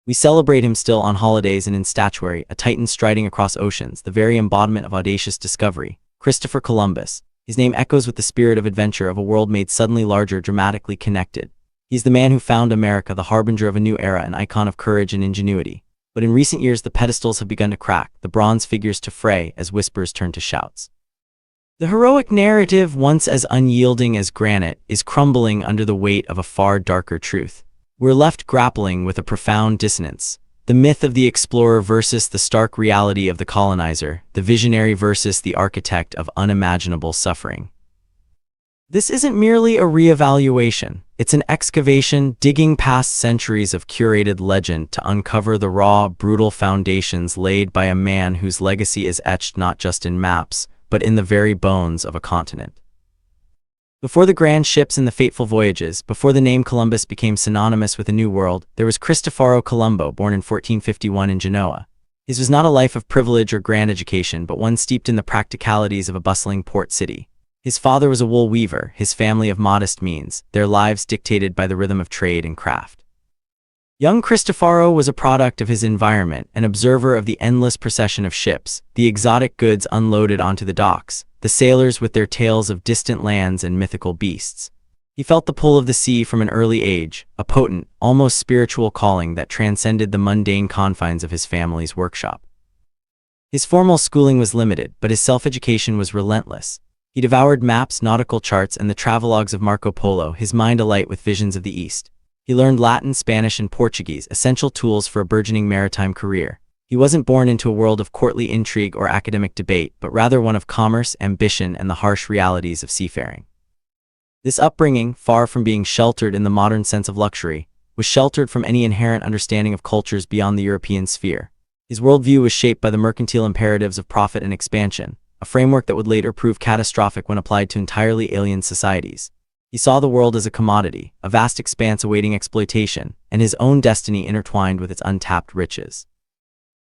We celebrate him still on holidays and in statuary, a titan striding across oceans, the very embodiment of audacious discovery. Christopher Columbus. His name echoes with the spirit of adventure of a world made suddenly larger, dramatically connected. He's the man who found America, the harbinger of a new era, an icon of courage and ingenuity. But in recent years the pedestals have begun to crack, the bronze figures to fray as whispers turn to shouts. The heroic narrative, once as unyielding as granite, is crumbling under the weight of a far darker truth. We're left grappling with a profound dissonance. The myth of the explorer versus the stark reality of the colonizer, the visionary versus the architect of unimaginable suffering. This isn't merely a reevaluation. It's an excavation, digging past centuries of curated legend to uncover the raw, brutal foundations laid by a man whose legacy is etched not just in maps, but in the very bones of a continent. Before the grand ships and the fateful voyages, before the name Columbus became synonymous with a new world, there was Cristoforo Colombo, born in 1451 in Genoa. His was not a life of privilege or grand education, but one steeped in the practicalities of a bustling port city. His father was a wool weaver, his family of modest means, their lives dictated by the rhythm of trade and craft. Young Cristoforo was a product of his environment, an observer of the endless procession of ships, the exotic goods unloaded onto the docks, the sailors with their tales of distant lands and mythical beasts. He felt the pull of the sea from an early age, a potent, almost spiritual calling that transcended the mundane confines of his family's workshop. His formal schooling was limited, but his self-education was relentless. He devoured maps, nautical charts, and the travelogues of Marco Polo, his mind alight with visions of the East. He learned Latin, Spanish, and Portuguese, essential tools for a burgeoning maritime career. He wasn't born into a world of courtly intrigue or academic debate, but rather one of commerce, ambition, and the harsh realities of seafaring. This upbringing, far from being sheltered in the modern sense of luxury, was sheltered from any inherent understanding of cultures beyond the European sphere. His worldview was shaped by the mercantile imperatives of profit and expansion, a framework that would later prove catastrophic when applied to entirely alien societies. He saw the world as a commodity, a vast expanse awaiting exploitation, and his own destiny intertwined with its untapped riches.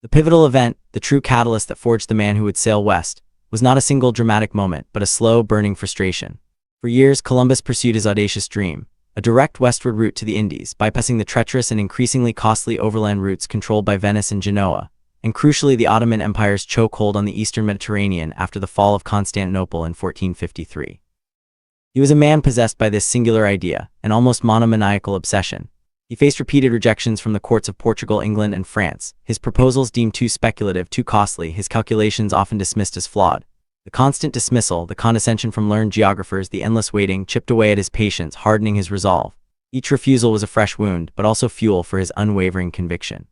The pivotal event, the true catalyst that forged the man who would sail west, was not a single dramatic moment, but a slow, burning frustration. For years, Columbus pursued his audacious dream, a direct westward route to the Indies, bypassing the treacherous and increasingly costly overland routes controlled by Venice and Genoa, and crucially the Ottoman Empire's chokehold on the eastern Mediterranean after the fall of Constantinople in 1453. He was a man possessed by this singular idea, an almost monomaniacal obsession. He faced repeated rejections from the courts of Portugal, England, and France, his proposals deemed too speculative, too costly, his calculations often dismissed as flawed. The constant dismissal, the condescension from learned geographers, the endless waiting, chipped away at his patience, hardening his resolve. Each refusal was a fresh wound, but also fuel for his unwavering conviction.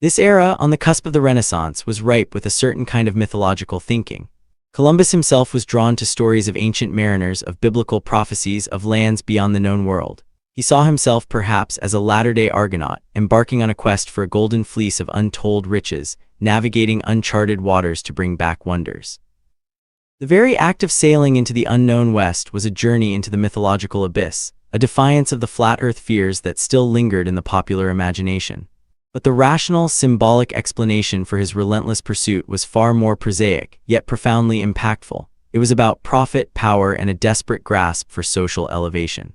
This era, on the cusp of the Renaissance, was ripe with a certain kind of mythological thinking. Columbus himself was drawn to stories of ancient mariners, of biblical prophecies, of lands beyond the known world. He saw himself perhaps as a latter-day Argonaut, embarking on a quest for a golden fleece of untold riches, navigating uncharted waters to bring back wonders. The very act of sailing into the unknown West was a journey into the mythological abyss, a defiance of the flat earth fears that still lingered in the popular imagination. But the rational, symbolic explanation for his relentless pursuit was far more prosaic, yet profoundly impactful. It was about profit, power, and a desperate grasp for social elevation.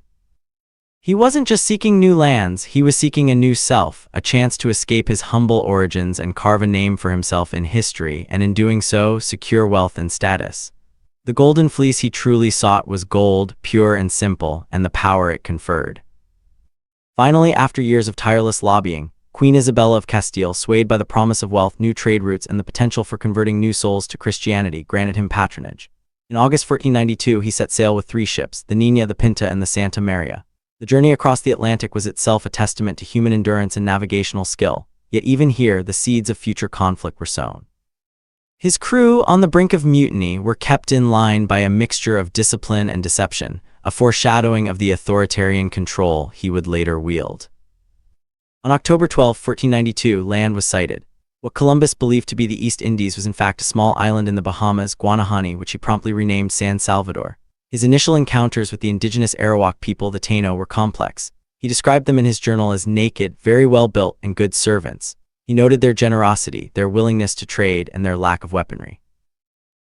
He wasn't just seeking new lands, he was seeking a new self, a chance to escape his humble origins and carve a name for himself in history, and in doing so, secure wealth and status. The golden fleece he truly sought was gold, pure and simple, and the power it conferred. Finally, after years of tireless lobbying, Queen Isabella of Castile, swayed by the promise of wealth, new trade routes, and the potential for converting new souls to Christianity, granted him patronage. In August 1492, he set sail with 3 ships, the Nina, the Pinta, and the Santa Maria. The journey across the Atlantic was itself a testament to human endurance and navigational skill, yet even here, the seeds of future conflict were sown. His crew, on the brink of mutiny, were kept in line by a mixture of discipline and deception, a foreshadowing of the authoritarian control he would later wield. On October 12, 1492, land was sighted. What Columbus believed to be the East Indies was in fact a small island in the Bahamas, Guanahani, which he promptly renamed San Salvador. His initial encounters with the indigenous Arawak people, the Taino, were complex. He described them in his journal as naked, very well built, and good servants. He noted their generosity, their willingness to trade, and their lack of weaponry.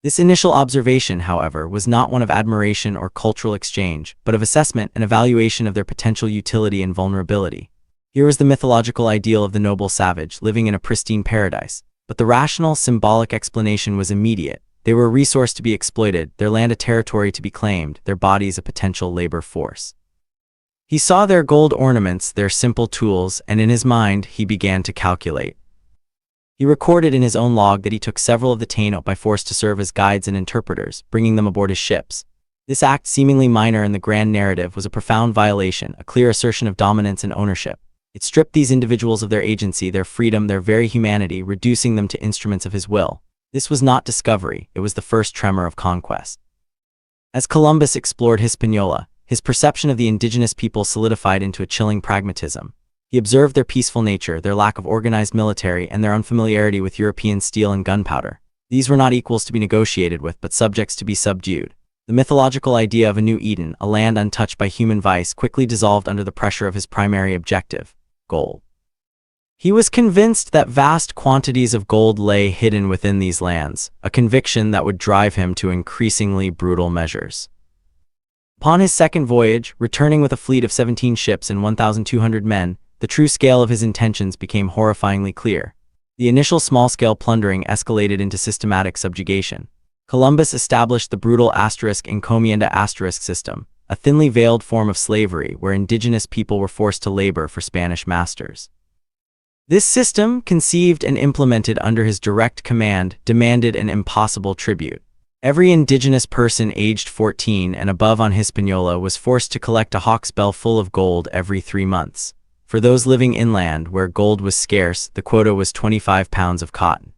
This initial observation, however, was not one of admiration or cultural exchange, but of assessment and evaluation of their potential utility and vulnerability. Here was the mythological ideal of the noble savage, living in a pristine paradise. But the rational, symbolic explanation was immediate. They were a resource to be exploited, their land a territory to be claimed, their bodies a potential labor force. He saw their gold ornaments, their simple tools, and in his mind, he began to calculate. He recorded in his own log that he took several of the Taino by force to serve as guides and interpreters, bringing them aboard his ships. This act, seemingly minor in the grand narrative, was a profound violation, a clear assertion of dominance and ownership. It stripped these individuals of their agency, their freedom, their very humanity, reducing them to instruments of his will. This was not discovery, it was the first tremor of conquest. As Columbus explored Hispaniola, his perception of the indigenous people solidified into a chilling pragmatism. He observed their peaceful nature, their lack of organized military, and their unfamiliarity with European steel and gunpowder. These were not equals to be negotiated with, but subjects to be subdued. The mythological idea of a new Eden, a land untouched by human vice, quickly dissolved under the pressure of his primary objective: gold. He was convinced that vast quantities of gold lay hidden within these lands, a conviction that would drive him to increasingly brutal measures. Upon his second voyage, returning with a fleet of 17 ships and 1,200 men, the true scale of his intentions became horrifyingly clear. The initial small-scale plundering escalated into systematic subjugation. Columbus established the brutal encomienda system, a thinly veiled form of slavery where indigenous people were forced to labor for Spanish masters. This system, conceived and implemented under his direct command, demanded an impossible tribute. Every indigenous person aged 14 and above on Hispaniola was forced to collect a hawk's bell full of gold every 3 months. For those living inland where gold was scarce, the quota was 25 pounds of cotton.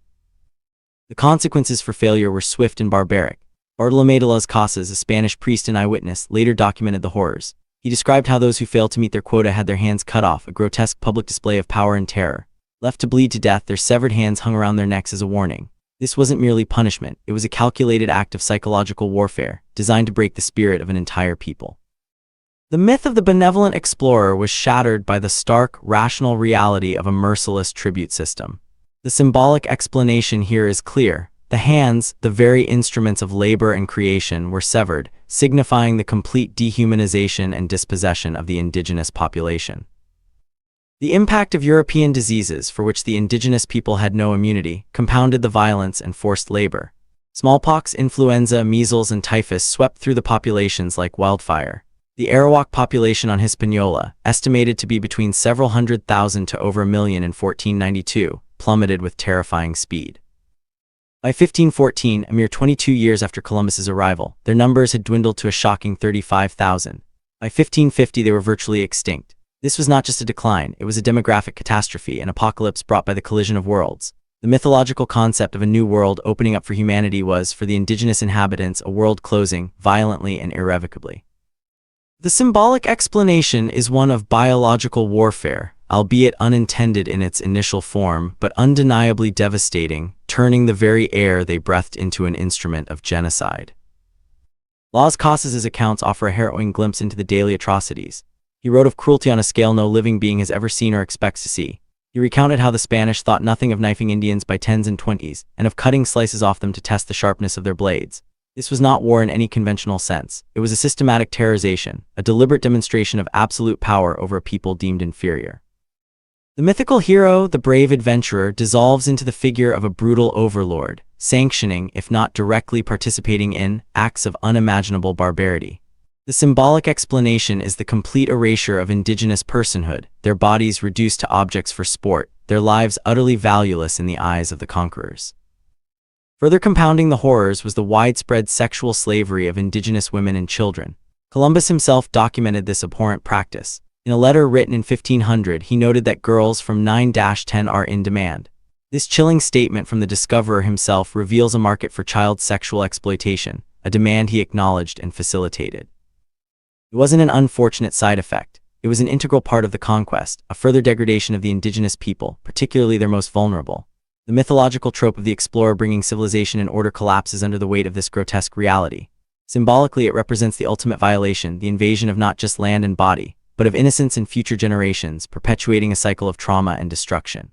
The consequences for failure were swift and barbaric. Bartolomé de las Casas, a Spanish priest and eyewitness, later documented the horrors. He described how those who failed to meet their quota had their hands cut off, a grotesque public display of power and terror. Left to bleed to death, their severed hands hung around their necks as a warning. This wasn't merely punishment, it was a calculated act of psychological warfare, designed to break the spirit of an entire people. The myth of the benevolent explorer was shattered by the stark, rational reality of a merciless tribute system. The symbolic explanation here is clear. The hands, the very instruments of labor and creation, were severed, signifying the complete dehumanization and dispossession of the indigenous population. The impact of European diseases, for which the indigenous people had no immunity, compounded the violence and forced labor. Smallpox, influenza, measles, and typhus swept through the populations like wildfire. The Arawak population on Hispaniola, estimated to be between several 100,000 to over 1 million in 1492, plummeted with terrifying speed. By 1514, a mere 22 years after Columbus's arrival, their numbers had dwindled to a shocking 35,000. By 1550, they were virtually extinct. This was not just a decline, it was a demographic catastrophe, an apocalypse brought by the collision of worlds. The mythological concept of a new world opening up for humanity was, for the indigenous inhabitants, a world closing, violently and irrevocably. The symbolic explanation is one of biological warfare, albeit unintended in its initial form, but undeniably devastating, turning the very air they breathed into an instrument of genocide. Las Casas' accounts offer a harrowing glimpse into the daily atrocities. He wrote of cruelty on a scale no living being has ever seen or expects to see. He recounted how the Spanish thought nothing of knifing Indians by 10s and 20s, and of cutting slices off them to test the sharpness of their blades. This was not war in any conventional sense. It was a systematic terrorization, a deliberate demonstration of absolute power over a people deemed inferior. The mythical hero, the brave adventurer, dissolves into the figure of a brutal overlord, sanctioning, if not directly participating in, acts of unimaginable barbarity. The symbolic explanation is the complete erasure of indigenous personhood, their bodies reduced to objects for sport, their lives utterly valueless in the eyes of the conquerors. Further compounding the horrors was the widespread sexual slavery of indigenous women and children. Columbus himself documented this abhorrent practice. In a letter written in 1500, he noted that girls from 9-10 are in demand. This chilling statement from the discoverer himself reveals a market for child sexual exploitation, a demand he acknowledged and facilitated. It wasn't an unfortunate side effect. It was an integral part of the conquest, a further degradation of the indigenous people, particularly their most vulnerable. The mythological trope of the explorer bringing civilization and order collapses under the weight of this grotesque reality. Symbolically, it represents the ultimate violation, the invasion of not just land and body, but of innocence and future generations, perpetuating a cycle of trauma and destruction.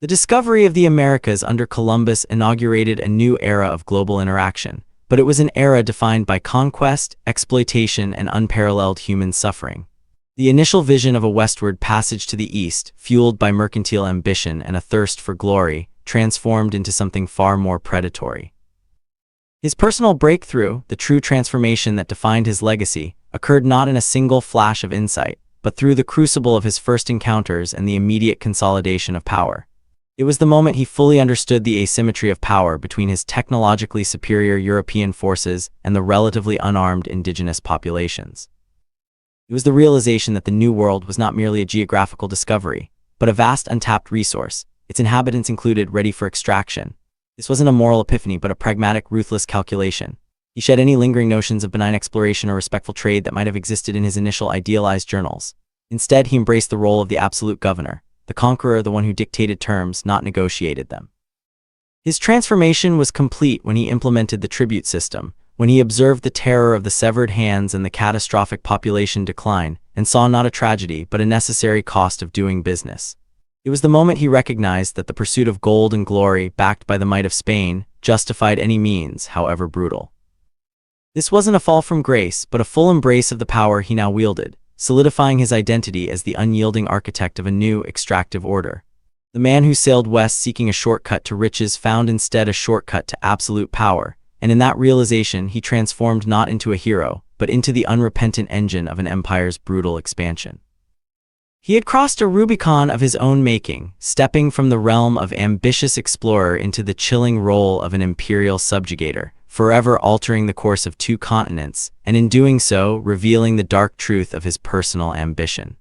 The discovery of the Americas under Columbus inaugurated a new era of global interaction, but it was an era defined by conquest, exploitation, and unparalleled human suffering. The initial vision of a westward passage to the east, fueled by mercantile ambition and a thirst for glory, transformed into something far more predatory. His personal breakthrough, the true transformation that defined his legacy, occurred not in a single flash of insight, but through the crucible of his first encounters and the immediate consolidation of power. It was the moment he fully understood the asymmetry of power between his technologically superior European forces and the relatively unarmed indigenous populations. It was the realization that the New World was not merely a geographical discovery, but a vast untapped resource, its inhabitants included, ready for extraction. This wasn't a moral epiphany, but a pragmatic, ruthless calculation. He shed any lingering notions of benign exploration or respectful trade that might have existed in his initial idealized journals. Instead, he embraced the role of the absolute governor, the conqueror, the one who dictated terms, not negotiated them. His transformation was complete when he implemented the tribute system, when he observed the terror of the severed hands and the catastrophic population decline, and saw not a tragedy but a necessary cost of doing business. It was the moment he recognized that the pursuit of gold and glory, backed by the might of Spain, justified any means, however brutal. This wasn't a fall from grace, but a full embrace of the power he now wielded, solidifying his identity as the unyielding architect of a new, extractive order. The man who sailed west seeking a shortcut to riches found instead a shortcut to absolute power, and in that realization he transformed not into a hero, but into the unrepentant engine of an empire's brutal expansion. He had crossed a Rubicon of his own making, stepping from the realm of ambitious explorer into the chilling role of an imperial subjugator, forever altering the course of two continents, and in doing so, revealing the dark truth of his personal ambition.